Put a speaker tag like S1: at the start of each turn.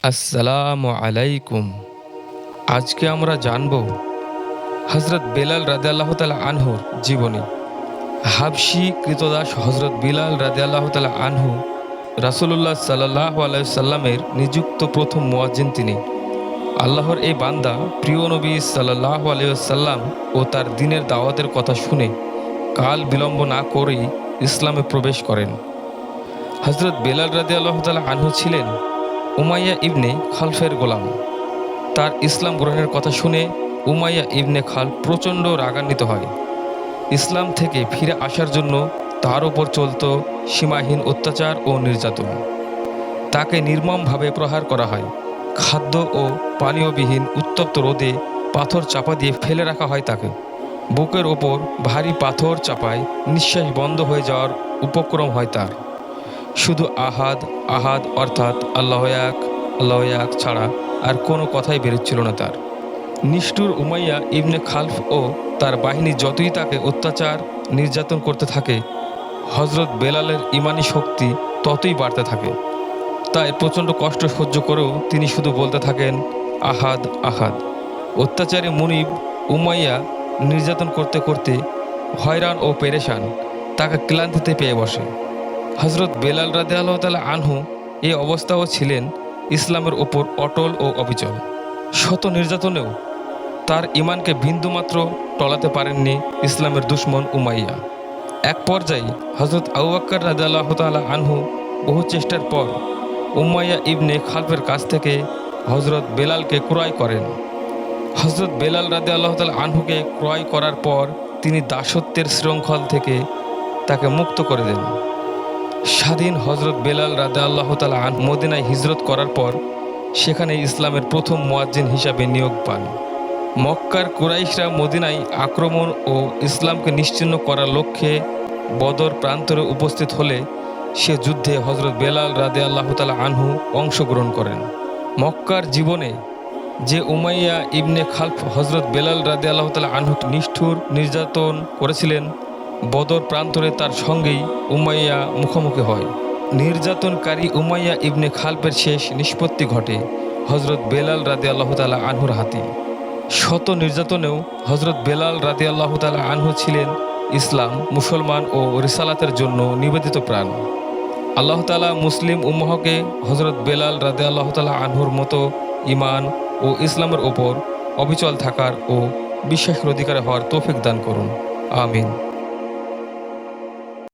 S1: আসসালামু আলাইকুম। আজকে আমরা জানব হযরত বেলাল রাদিয়াল্লাহু তাআলা আনহুর জীবনী। হাবশী ক্রীতদাস হযরত বিলাল রাদিয়াল্লাহু তাআলা আনহু রাসূলুল্লাহ সাল্লাল্লাহু আলাইহি সাল্লামের নিযুক্ত প্রথম মুয়াজ্জিন তিনি। আল্লাহর এই বান্দা প্রিয় নবী সাল্লাল্লাহু আলাইহি ওয়াসাল্লাম ও তার দ্বীনের দাওয়াতের কথা শুনে কাল বিলম্ব না করেই ইসলামে প্রবেশ করেন। হযরত বেলাল রাদিয়াল্লাহু তাআলা আনহু ছিলেন উমাইয়া ইবনে খালফের গোলাম। তার ইসলাম গ্রহণের কথা শুনে উমাইয়া ইবনে খালফ প্রচণ্ড রাগান্বিত হয়। ইসলাম থেকে ফিরে আসার জন্য তার ওপর চলত সীমাহীন অত্যাচার ও নির্যাতন। তাকে নির্মমভাবে প্রহার করা হয়। খাদ্য ও পানীয়বিহীন উত্তপ্ত রোদে পাথর চাপা দিয়ে ফেলে রাখা হয় তাকে। বুকের ওপর ভারী পাথর চাপায় নিঃশ্বাস বন্ধ হয়ে যাওয়ার উপক্রম হয় তার। শুধু আহাদ আহাদ অর্থাৎ আল্লাহ এক ছাড়া আর কোনো কথাই বেরোচ্ছিল না তার। নিষ্ঠুর উমাইয়া ইবনে খালফ ও তার বাহিনী যতই তাকে অত্যাচার নির্যাতন করতে থাকে, হযরত বেলালের ইমানি শক্তি ততই বাড়তে থাকে। তাই প্রচণ্ড কষ্ট সহ্য করেও তিনি শুধু বলতে থাকেন আহাদ আহাদ। অত্যাচারী মুনিব উমাইয়া নির্যাতন করতে করতে হয়রান ও পেরেশান, তাকে ক্লান্তিতে পেয়ে বসে। হযরত বেলাল রাদিয়াল্লাহু তাআলা আনহু এই অবস্থাও ছিলেন ইসলামের ওপর অটল ও অবিচল। শত নির্যাতনেও তার ঈমানকে বিন্দুমাত্র টলাতে পারেননি ইসলামের দুশমন উমাইয়া। এক পর্যায়ে হযরত আবু বকর রাদিয়াল্লাহু তাআলা আনহু বহু চেষ্টার পর উমাইয়া ইবনে খালফের কাছ থেকে হযরত বেলালকে ক্রয় করেন। হযরত বেলাল রাদিয়াল্লাহু তাআলা আনহুকে ক্রয় করার পর তিনি দাসত্বের শৃঙ্খল থেকে তাকে মুক্ত করে দেন। স্বাধীন হযরত বেলাল রাদিয়াল্লাহু তাআলা আনহু মদিনায় হিজরত করার পর সেখানে ইসলামের প্রথম মুয়াজ্জিন হিসাবে নিয়োগ পান। মক্কার কুরাইশরা মদিনায় আক্রমণ ও ইসলামকে নিশ্চিহ্ন করার লক্ষ্যে বদর প্রান্তরে উপস্থিত হলে সে যুদ্ধে হযরত বেলাল রাদিয়াল্লাহু তাআলা আনহু অংশগ্রহণ করেন। মক্কার জীবনে যে উমাইয়া ইবনে খালফ হযরত বেলাল রাদিয়াল্লাহু তাআলা আনহু নিষ্ঠুর নির্যাতন করেছিলেন, বদর প্রান্তরে তার সঙ্গেই উমাইয়া মুখোমুখি হয়। নির্যাতনকারী উমাইয়া ইবনে খালফের শেষ নিষ্পত্তি ঘটে হযরত বেলাল রাদিয়াল্লাহু তাআলা আনহুর হাতে। শত নির্যাতনেও হযরত বেলাল রাদিয়াল্লাহু তাআলা আনহু ছিলেন ইসলাম, মুসলমান ও রিসালাতের জন্য নিবেদিত প্রাণ। আল্লাহ তাআলা মুসলিম উম্মাহকে হযরত বেলাল রাদিয়াল্লাহু তাআলা আনহুর মতো ঈমান ও ইসলামের ওপর অবিচল থাকার ও বিশ্বাসের অধিকারী হওয়ার তৌফিক দান করুন। আমিন।